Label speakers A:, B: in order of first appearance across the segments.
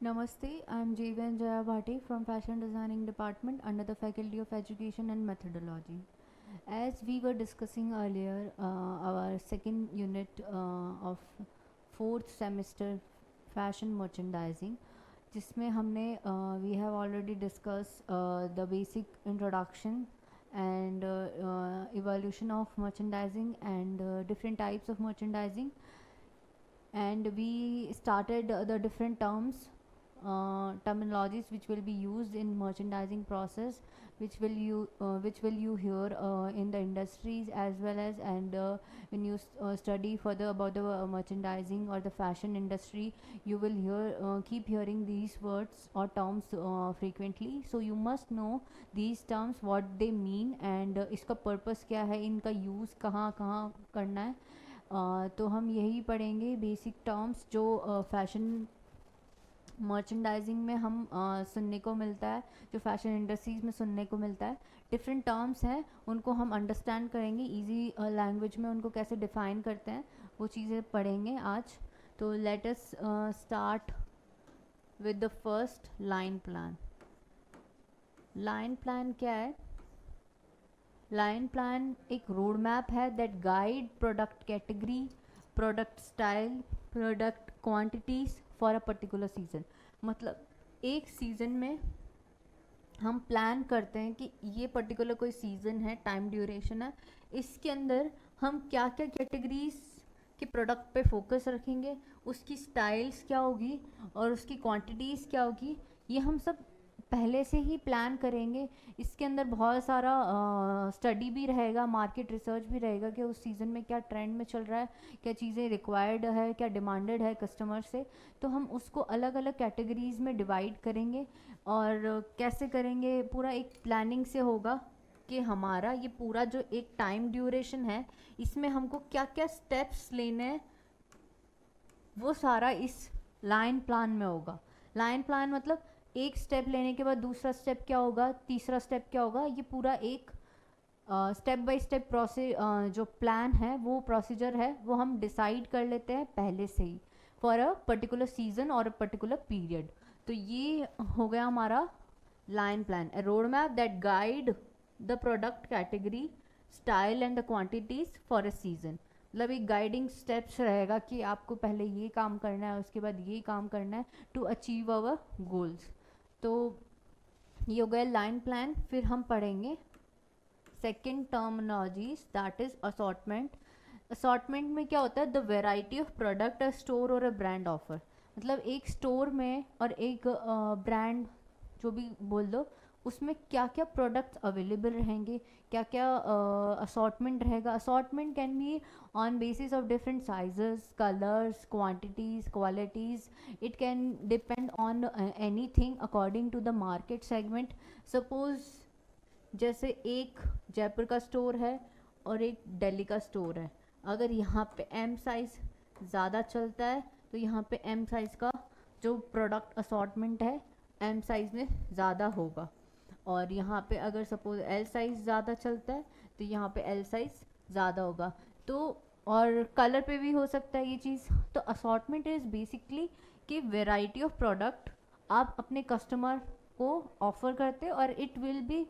A: Namaste, I am Jeevan Jaya Bhati from Fashion Designing Department under the Faculty of Education and Methodology. As we were discussing earlier, our second unit of fourth semester fashion merchandising, जिसमें हमने we have already discussed the basic introduction and evolution of merchandising and different types of merchandising, and we started the different terminologies which will be used in merchandising process, which will you hear in the industries as well as, and when you study further about the merchandising or the fashion industry, you will keep hearing these words or terms frequently. So you must know these terms, what they mean, and इसका purpose क्या है, इनका use कहाँ कहाँ करना है. तो हम यही पढ़ेंगे बेसिक टर्म्स जो फैशन मर्चेंडाइजिंग में हम सुनने को मिलता है, जो फैशन इंडस्ट्रीज़ में सुनने को मिलता है. डिफरेंट टर्म्स हैं, उनको हम अंडरस्टैंड करेंगे इजी लैंग्वेज में, उनको कैसे डिफ़ाइन करते हैं वो चीज़ें पढ़ेंगे आज. तो let us start with the first line plan. Line plan क्या है? लाइन प्लान एक रोड मैप है that guide product category, product style, product quantities for a particular season. मतलब एक सीज़न में हम प्लान करते हैं कि ये पर्टिकुलर कोई सीज़न है, टाइम ड्यूरेशन है, इसके अंदर हम क्या क्या कैटेगरीज के प्रोडक्ट पे फोकस रखेंगे, उसकी स्टाइल्स क्या होगी और उसकी क्वांटिटीज़ क्या होगी, ये हम सब पहले से ही प्लान करेंगे. इसके अंदर बहुत सारा स्टडी भी रहेगा, मार्केट रिसर्च भी रहेगा कि उस सीज़न में क्या ट्रेंड में चल रहा है, क्या चीज़ें रिक्वायर्ड है, क्या डिमांडेड है कस्टमर से. तो हम उसको अलग अलग कैटेगरीज में डिवाइड करेंगे. और कैसे करेंगे? पूरा एक प्लानिंग से होगा कि हमारा ये पूरा जो एक टाइम ड्यूरेशन है, इसमें हमको क्या क्या स्टेप्स लेने हैं, वो सारा इस लाइन प्लान में होगा. लाइन प्लान मतलब एक स्टेप लेने के बाद दूसरा स्टेप क्या होगा, तीसरा स्टेप क्या होगा, ये पूरा एक स्टेप बाय स्टेप जो प्लान है, वो प्रोसीजर है, वो हम डिसाइड कर लेते हैं पहले से ही फॉर अ पर्टिकुलर सीजन और अ पर्टिकुलर पीरियड. तो ये हो गया हमारा line plan, A road map that guide the product category, style and the quantities for a season. मतलब एक गाइडिंग स्टेप्स रहेगा कि आपको पहले ये काम करना है, उसके बाद ये काम करना है टू अचीव अवर गोल्स. तो ये हो गया लाइन प्लान. फिर हम पढ़ेंगे second terminologies, that is assortment. Assortment में क्या होता है? The variety of product a store और अ ब्रांड ऑफर. मतलब एक स्टोर में और एक ब्रांड, जो भी बोल दो, उसमें क्या क्या प्रोडक्ट्स अवेलेबल रहेंगे, क्या क्या असॉर्टमेंट रहेगा. Assortment can be on basis of different sizes, colours, quantities, qualities. It can depend on anything according to the market segment. Suppose जैसे एक जयपुर का स्टोर है और एक दिल्ली का स्टोर है. अगर यहाँ पे एम साइज़ ज़्यादा चलता है तो यहाँ पे एम साइज़ का जो प्रोडक्ट असॉर्टमेंट है एम साइज़ में ज़्यादा होगा. और यहाँ पे अगर सपोज एल साइज़ ज़्यादा चलता है तो यहाँ पे एल साइज़ ज़्यादा होगा. तो और कलर पे भी हो सकता है ये चीज़. तो असॉर्टमेंट इज़ बेसिकली कि वेराइटी ऑफ प्रोडक्ट आप अपने कस्टमर को ऑफर करते और it will be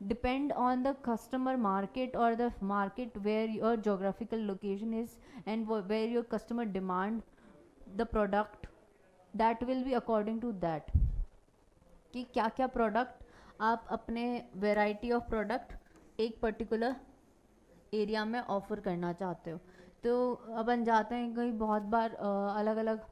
A: depend on the customer market or the market where your geographical location is, and where your customer demand the product, that will be according to that कि क्या क्या product आप अपने variety of product एक particular area में offer करना चाहते हो. तो अपन जाते हैं कहीं बहुत बार अलग अलग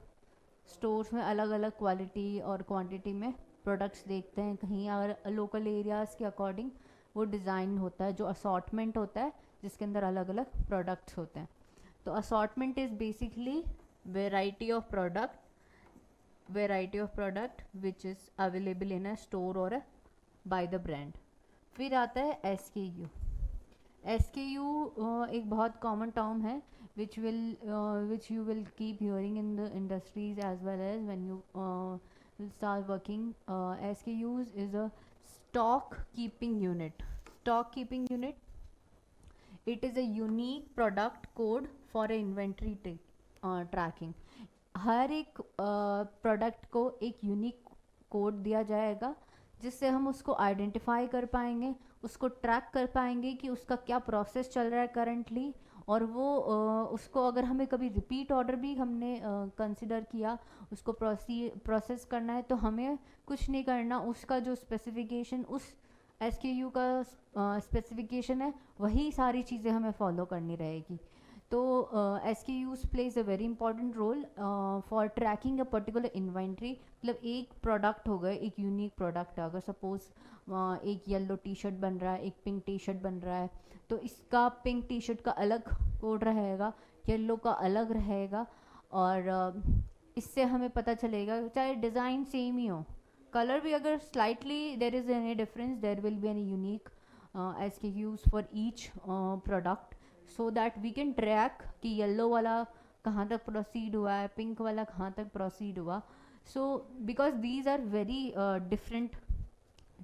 A: स्टोर्स में अलग अलग क्वालिटी और क्वांटिटी में प्रोडक्ट्स देखते हैं. कहीं अगर लोकल एरियाज़ के अकॉर्डिंग वो डिज़ाइन होता है, जो असॉर्टमेंट होता है जिसके अंदर अलग अलग प्रोडक्ट्स होते हैं. तो assortment is basically variety of product which is available in a store और बाय द ब्रांड. फिर आता है SKU. SKU एक बहुत कॉमन टर्म है which you will keep hearing in the industries as well as when you will start working. SKUs is a stock keeping unit. Stock keeping unit, it is a unique product code for a inventory tracking. हर एक product को एक unique code दिया जाएगा जिससे हम उसको identify कर पाएंगे, उसको ट्रैक कर पाएंगे कि उसका क्या प्रोसेस चल रहा है करंटली। और वो उसको अगर हमें कभी रिपीट ऑर्डर भी हमने कंसिडर किया, उसको प्रोसेस करना है, तो हमें कुछ नहीं करना, उसका जो स्पेसिफिकेशन उस SKU का स्पेसिफिकेशन है वही सारी चीज़ें हमें फॉलो करनी रहेगी। तो SKUs plays a very important role for tracking a particular inventory। मतलब एक प्रोडक्ट हो गया, एक यूनिक प्रोडक्ट है, अगर सपोज एक येलो टी शर्ट बन रहा है, एक पिंक टी शर्ट बन रहा है, तो इसका पिंक टी शर्ट का अलग कोड रहेगा, येलो का अलग रहेगा। और इससे हमें पता चलेगा, चाहे डिज़ाइन सेम ही हो, कलर भी अगर slightly there is any difference, there will be any unique SKUs for each product, so that we can track कि येलो वाला कहाँ तक प्रोसीड हुआ है, पिंक वाला कहाँ तक प्रोसीड हुआ। So because these are very different.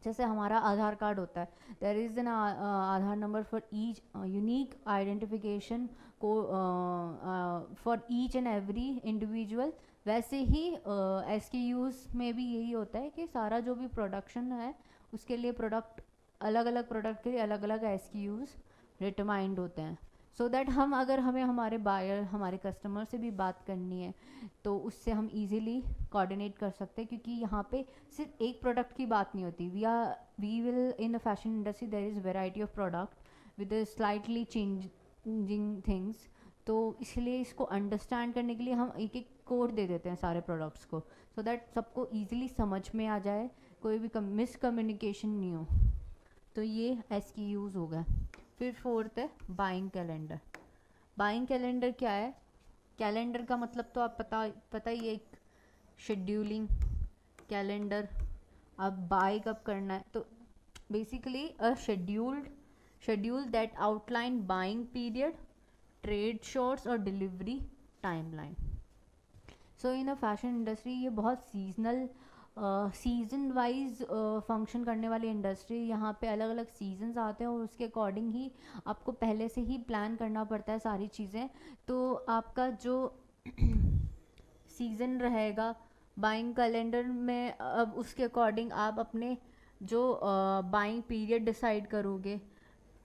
A: जैसे हमारा आधार कार्ड होता है, there is an Aadhaar number for each unique identification को for each and every individual. वैसे ही SKUs में भी यही होता है कि सारा जो भी प्रोडक्शन है उसके लिए प्रोडक्ट, अलग अलग प्रोडक्ट के लिए अलग अलग SKUs डिटरमाइंड होते हैं। सो दैट हम, अगर हमें हमारे बायर, हमारे कस्टमर से भी बात करनी है तो उससे हम इजीली कोऑर्डिनेट कर सकते हैं, क्योंकि यहाँ पे सिर्फ एक प्रोडक्ट की बात नहीं होती। We will in the fashion industry there is variety of product with slightly changing things. तो इसलिए इसको अंडरस्टैंड करने के लिए हम एक एक कोड दे देते हैं सारे प्रोडक्ट्स को, सो दैट सबको ईजिली समझ में आ जाए, कोई भी मिसकम्युनिकेशन नहीं हो। तो ये SKUs हो गया। फिर फोर्थ है बाइंग कैलेंडर। बाइंग कैलेंडर क्या है? कैलेंडर का मतलब तो आप पता ही है, एक शेड्यूलिंग कैलेंडर, आप बाय कब करना है। तो basically a schedule that outline buying period, trade शोर्स और delivery timeline. So in a fashion industry ये बहुत सीजन वाइज फंक्शन करने वाली इंडस्ट्री। यहाँ पे अलग अलग सीजन्स आते हैं और उसके अकॉर्डिंग ही आपको पहले से ही प्लान करना पड़ता है सारी चीज़ें। तो आपका जो सीज़न रहेगा बाइंग कैलेंडर में, अब उसके अकॉर्डिंग आप अपने जो बाइंग पीरियड डिसाइड करोगे,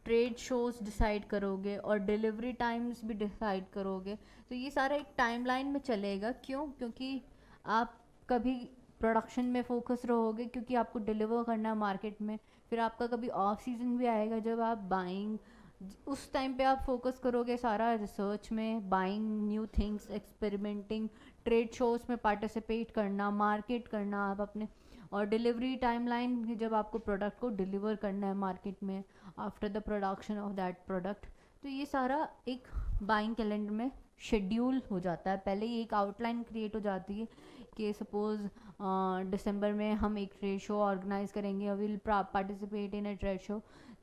A: ट्रेड शोज़ डिसाइड करोगे और डिलीवरी टाइम्स भी डिसाइड करोगे। तो ये सारा एक टाइमलाइन में चलेगा। क्यों? क्योंकि आप कभी प्रोडक्शन में फोकस रहोगे क्योंकि आपको डिलीवर करना है मार्केट में, फिर आपका कभी ऑफ सीजन भी आएगा जब आप बाइंग, उस टाइम पे आप फोकस करोगे सारा रिसर्च में, buying new things, experimenting, trade shows में पार्टिसिपेट करना, मार्केट करना आप अपने। और डिलीवरी टाइमलाइन, जब आपको प्रोडक्ट को डिलीवर करना है मार्केट में after the production of that product. तो ये सारा एक बाइंग कैलेंडर में शेड्यूल हो जाता है। पहले ही एक आउटलाइन क्रिएट हो जाती है कि सपोज़ दिसंबर में हम एक ट्रेड शो ऑर्गेनाइज करेंगे, will participate in a trade show.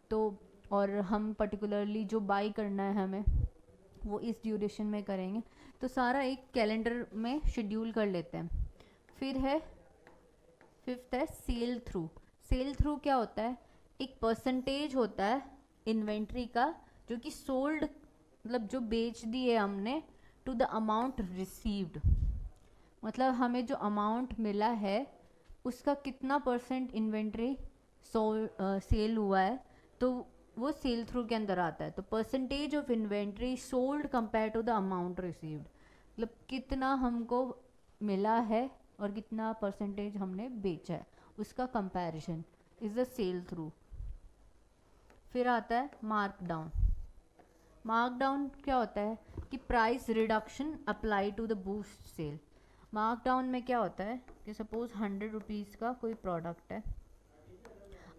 A: तो और हम पर्टिकुलरली जो बाई करना है हमें वो इस ड्यूरेशन में करेंगे। तो सारा एक कैलेंडर में शेड्यूल कर लेते हैं। फिर है फिफ्थ है सेल थ्रू। सेल थ्रू क्या होता है? एक परसेंटेज होता है इन्वेंट्री का जो कि सोल्ड, मतलब जो बेच दिए हमने, टू द अमाउंट रिसीव्ड। मतलब हमें जो अमाउंट मिला है उसका कितना परसेंट इन्वेंट्री सेल हुआ है, तो वो सेल थ्रू के अंदर आता है। तो percentage of inventory sold compare to the amount received, मतलब कितना हमको मिला है और कितना परसेंटेज हमने बेचा है, उसका comparison is the sell through. फिर आता है मार्क डाउन। मार्क डाउन क्या होता है कि price reduction apply to the boost sale. Mark down में क्या होता है कि सपोज 100 रुपीज़ का कोई प्रोडक्ट है,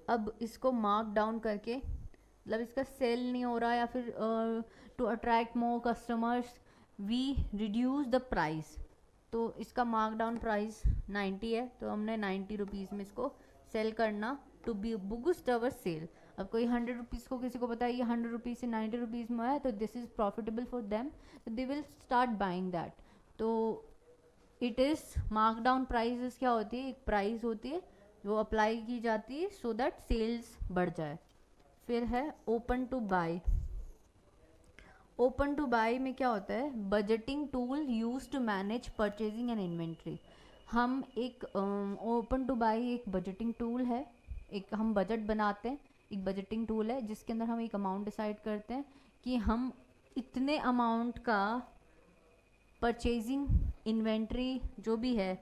A: अब इसको मार्क डाउन करके, मतलब इसका सेल नहीं हो रहा या फिर to attract more customers we reduce the price. तो इसका मार्क डाउन प्राइस 90 है, तो हमने 90 रुपीज़ में इसको सेल करना to be boost our sale. अब कोई 100 रुपीज़ को किसी को पता है ये 100 रुपीज़ से 90 रुपीज़ में है, तो this is profitable for them, तो they will start buying that. तो it is mark down price क्या होती है? एक प्राइस होती है जो अप्लाई की जाती है सो दैट सेल्स बढ़ जाए। फिर है open to buy. Open to buy में क्या होता है, budgeting tool use to manage purchasing and inventory. हम एक ओपन टू बाय एक बजटिंग टूल है, एक हम बजट बनाते हैं, एक बजटिंग टूल है जिसके अंदर हम एक अमाउंट डिसाइड करते हैं कि हम इतने अमाउंट का परचेजिंग इन्वेंट्री जो भी है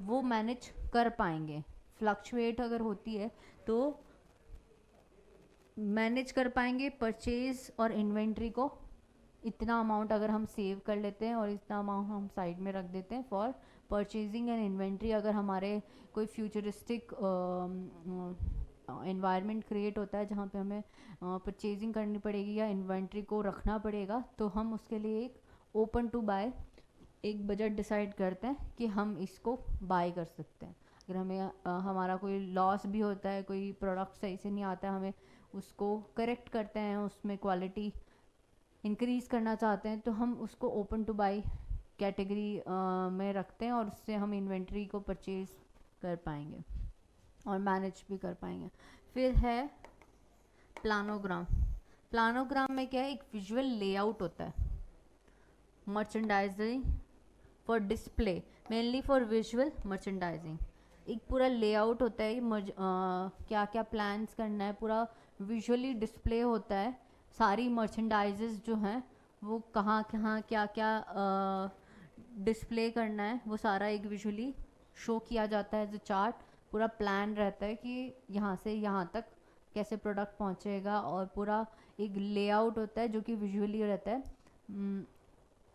A: वो मैनेज कर पाएंगे। फ्लक्चुएट अगर होती है तो मैनेज कर पाएंगे परचेज और इन्वेंट्री को। इतना अमाउंट अगर हम सेव कर लेते हैं और इतना अमाउंट हम साइड में रख देते हैं फॉर परचेजिंग एंड इन्वेंट्री, अगर हमारे कोई फ्यूचरिस्टिक एनवायरनमेंट क्रिएट होता है जहाँ पे हमें परचेजिंग करनी पड़ेगी या इन्वेंट्री को रखना पड़ेगा, तो हम उसके लिए एक ओपन टू बाय एक बजट डिसाइड करते हैं कि हम इसको बाय कर सकते हैं। अगर हमें हमारा कोई लॉस भी होता है, कोई प्रोडक्ट सही से नहीं आता है, हमें उसको करेक्ट करते हैं, उसमें क्वालिटी इंक्रीज़ करना चाहते हैं, तो हम उसको ओपन टू बाय कैटेगरी में रखते हैं और उससे हम इन्वेंट्री को परचेज कर पाएंगे और मैनेज भी कर पाएंगे। फिर है प्लानोग्राम। प्लानोग्राम में क्या है, एक विजुअल लेआउट होता है merchandising for display, mainly for visual merchandising. एक पूरा लेआउट होता है, क्या क्या प्लान्स करना है, पूरा विजुअली डिस्प्ले होता है। सारी मर्चेंडाइजेस जो हैं वो कहाँ कहाँ क्या क्या डिस्प्ले करना है वो सारा एक विजुअली शो किया जाता है। जो चार्ट पूरा प्लान रहता है कि यहाँ से यहाँ तक कैसे प्रोडक्ट पहुँचेगा, और पूरा एक लेआउट होता है जो कि विजुअली रहता है।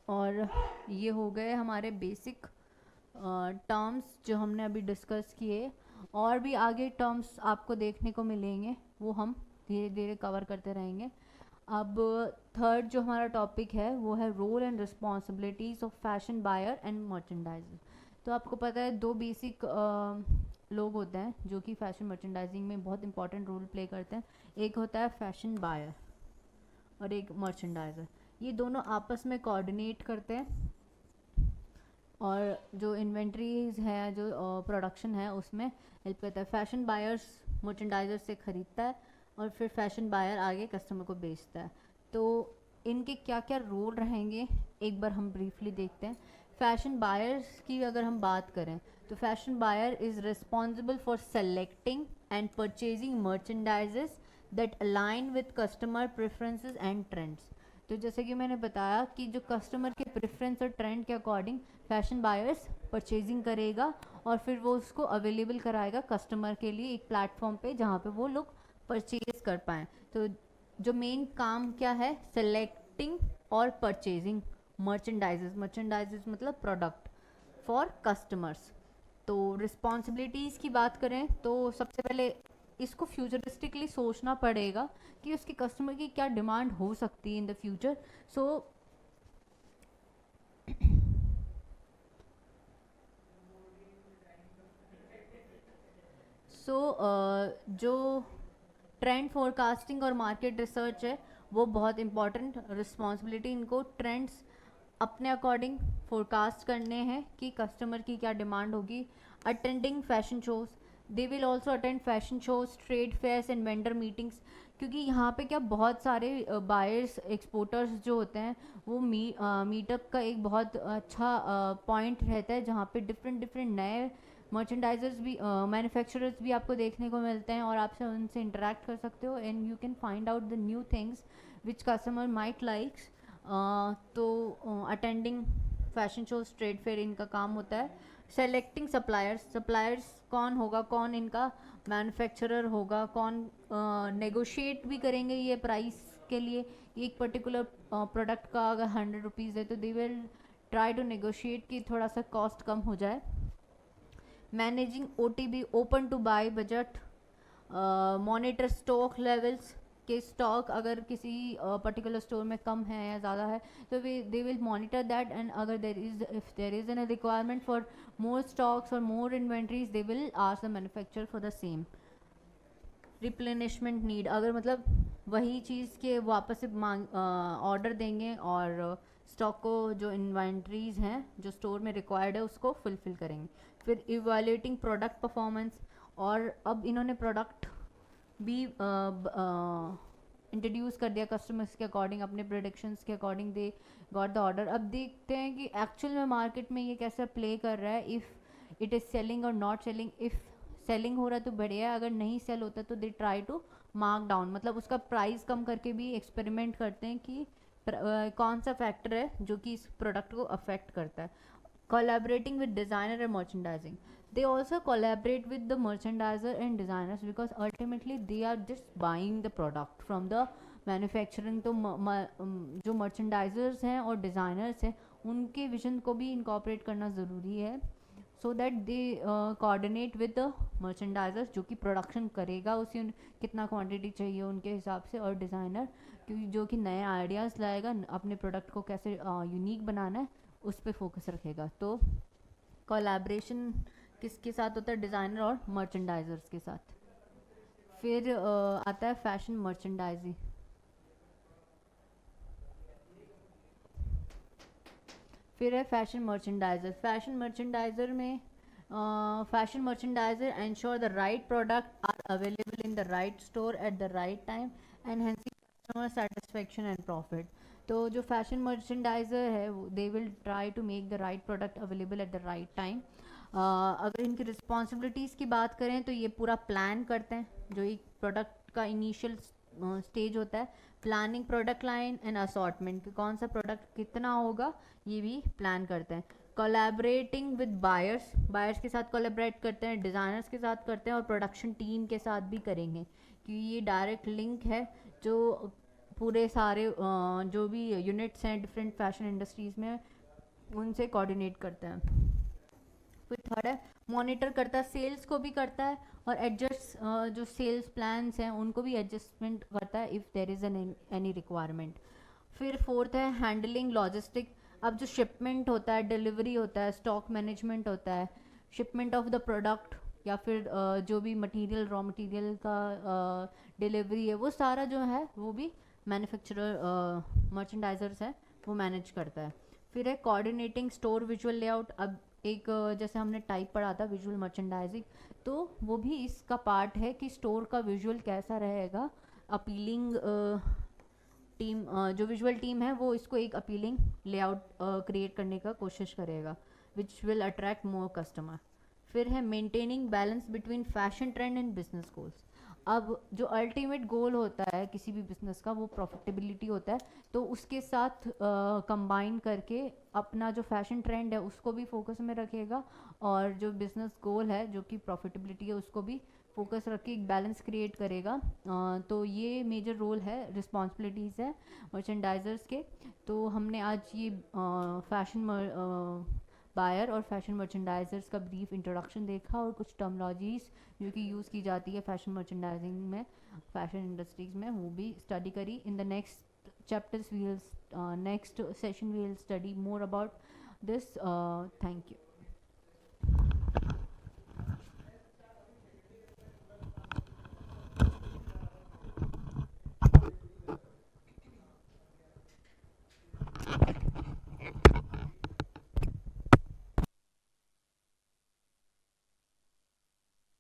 A: और ये हो गए हमारे बेसिक टर्म्स जो हमने अभी डिस्कस किए। और भी आगे टर्म्स आपको देखने को मिलेंगे, वो हम धीरे धीरे कवर करते रहेंगे। अब थर्ड जो हमारा टॉपिक है वो है role and responsibilities of fashion buyer and merchandiser. तो आपको पता है दो बेसिक लोग होते हैं जो कि फैशन मर्चेंडाइजिंग में बहुत इंपॉर्टेंट रोल प्ले करते हैं। एक होता है फैशन बायर और एक मर्चेंडाइजर। ये दोनों आपस में कोऑर्डिनेट करते हैं और जो इन्वेंट्रीज है, जो प्रोडक्शन है, उसमें हेल्प करता है। फैशन बायर्स मर्चेंडाइजर से ख़रीदता है और फिर फैशन बायर आगे कस्टमर को बेचता है। तो इनके क्या क्या रोल रहेंगे एक बार हम ब्रीफली देखते हैं। फैशन बायर्स की अगर हम बात करें तो fashion buyer is responsible for selecting and purchasing merchandises that align with customer preferences and trends. तो जैसे कि मैंने बताया कि जो कस्टमर के प्रेफरेंस और ट्रेंड के अकॉर्डिंग फैशन बायर्स परचेजिंग करेगा और फिर वो उसको अवेलेबल कराएगा कस्टमर के लिए एक प्लेटफॉर्म पे जहाँ पे वो लोग परचेज कर पाएँ। तो जो मेन काम क्या है, सेलेक्टिंग और परचेजिंग मर्चेंडाइजेस मतलब प्रोडक्ट फॉर कस्टमर्स। तो रिस्पॉन्सिबिलिटीज़ की बात करें तो सबसे पहले इसको फ्यूचरिस्टिकली सोचना पड़ेगा कि उसके कस्टमर की क्या डिमांड हो सकती है इन द फ्यूचर। सो जो ट्रेंड फोरकास्टिंग और मार्केट रिसर्च है वो बहुत इंपॉर्टेंट रिस्पॉन्सिबिलिटी। इनको ट्रेंड्स अपने अकॉर्डिंग फोरकास्ट करने हैं कि कस्टमर की क्या डिमांड होगी। Attending fashion shows, they will also attend fashion shows, trade fairs and vendor meetings. क्योंकि यहाँ पे क्या बहुत सारे बायर्स एक्सपोर्टर्स जो होते हैं वो मीटअप का एक बहुत अच्छा पॉइंट रहता है जहाँ पे डिफरेंट डिफरेंट नए मर्चेंडाइजर्स भी मैन्युफैक्चरर्स भी आपको देखने को मिलते हैं और आपसे उनसे इंटरेक्ट कर सकते हो and you can find out the new things which customer might likes. तो attending fashion shows, trade fair इनका काम होता है। सेलेक्टिंग सप्लायर्स, सप्लायर्स कौन होगा, कौन इनका मैन्युफैक्चरर होगा, कौन नेगोशिएट भी करेंगे ये प्राइस के लिए। एक पर्टिकुलर प्रोडक्ट का अगर 100 रुपीज़ है तो they will try to negotiate कि थोड़ा सा कॉस्ट कम हो जाए। Managing OTB open to buy budget, monitor stock levels के स्टॉक अगर किसी पर्टिकुलर स्टोर में कम है या ज़्यादा है तो they will monitor that and अगर if there is an requirement for more stocks और more inventories they will ask the manufacturer for the same. Replenishment need, अगर मतलब वही चीज़ के वापस से ऑर्डर देंगे और स्टॉक को जो इन्वेंट्रीज हैं जो स्टोर में रिक्वायर्ड है उसको फुलफिल करेंगे। फिर इवैल्यूएटिंग प्रोडक्ट परफॉर्मेंस, और अब इन्होंने प्रोडक्ट भी इंट्रोड्यूस कर दिया कस्टमर्स के अकॉर्डिंग, अपने प्रोडक्शंस के according, they got the order. अब देखते हैं कि एक्चुअल में मार्केट में ये कैसा प्ले कर रहा है, इफ़ इट इज़ सेलिंग और नॉट सेलिंग। इफ़ सेलिंग हो रहा है तो बढ़िया है, अगर नहीं सेल होता तो they try to mark down, मतलब उसका प्राइस कम करके भी एक्सपेरिमेंट करते हैं कि कौन सा फैक्टर है जो कि इस प्रोडक्ट को अफेक्ट करता है। Collaborating with designer and merchandising, they also collaborate with the merchandiser and designers because ultimately they are just buying the product from the manufacturing. तो जो मर्चेंडाइजर्स हैं और डिज़ाइनर्स हैं उनके विजन को भी इनकॉर्पोरेट करना ज़रूरी है, so that they coordinate with the merchandisers जो कि प्रोडक्शन करेगा, उसी कितना क्वांटिटी चाहिए उनके हिसाब से, और डिज़ाइनर क्योंकि जो कि नए आइडियाज़ लाएगा, अपने प्रोडक्ट को कैसे यूनिक बनाना है उस पर फोकस रखेगा। तो कोलैबोरेशन किसके साथ होता है? डिज़ाइनर और मर्चेंडाइजर्स के साथ। फिर आता है फैशन मर्चेंडाइजिंग। फिर है फैशन मर्चेंडाइजर। फैशन मर्चेंडाइजर में fashion merchandiser ensure the right product are available in the right store at the right time enhancing customer satisfaction and profit. तो जो फैशन मर्चेंडाइजर है they will try to make the right product available at the right time. अगर इनकी responsibilities की बात करें तो ये पूरा प्लान करते हैं, जो एक प्रोडक्ट का इनिशियल स्टेज होता है, planning product line and assortment, कौन सा प्रोडक्ट कितना होगा ये भी प्लान करते हैं। कोलैबोरेटिंग विद बायर्स, बायर्स के साथ कोलैबोरेट करते हैं, डिज़ाइनर्स के साथ करते हैं और प्रोडक्शन टीम के साथ भी करेंगे, क्योंकि ये डायरेक्ट लिंक है जो पूरे सारे जो भी यूनिट्स हैं डिफरेंट फैशन इंडस्ट्रीज़ में उनसे कोऑर्डिनेट करते हैं। फिर थर्ड है मॉनिटर करता है, सेल्स को भी करता है और एडजस्ट जो सेल्स प्लान्स हैं उनको भी एडजस्टमेंट करता है if there is any requirement. फिर फोर्थ है हैंडलिंग लॉजिस्टिक। अब जो शिपमेंट होता है, डिलीवरी होता है, स्टॉक मैनेजमेंट होता है, शिपमेंट ऑफ द प्रोडक्ट या फिर जो भी मटेरियल, रॉ मटेरियल का डिलीवरी है, वो सारा जो है वो भी मैन्युफैक्चरर मर्चेंडाइजर्स है वो मैनेज करता है। फिर है कोऑर्डिनेटिंग स्टोर विजुअल लेआउट। अब एक जैसे हमने टाइप पढ़ा था विजुअल मर्चेंडाइजिंग, तो वो भी इसका पार्ट है कि स्टोर का विजुअल कैसा रहेगा, अपीलिंग टीम जो विजुअल टीम है वो इसको एक अपीलिंग लेआउट क्रिएट करने का कोशिश करेगा which will attract more customer. फिर है maintaining balance between fashion trend and business goals. अब जो अल्टीमेट गोल होता है किसी भी बिजनेस का वो प्रॉफिटेबिलिटी होता है, तो उसके साथ कंबाइन करके अपना जो फैशन ट्रेंड है उसको भी फोकस में रखेगा और जो बिजनेस गोल है जो कि प्रॉफिटेबिलिटी है उसको भी फोकस रख के एक बैलेंस क्रिएट करेगा। तो ये मेजर रोल है, रिस्पॉन्सिबिलिटीज़ है मर्चेंडाइजर्स के। तो हमने आज ये फैशन बायर और फैशन मर्चेंडाइजर्स का ब्रीफ इंट्रोडक्शन देखा और कुछ टर्मोलॉजीज़ जो कि यूज़ की जाती है फैशन मर्चेंडाइजिंग में, फैशन इंडस्ट्रीज़ में, वो भी स्टडी करी। In the next chapters we will next session we will study more about this. Thank you.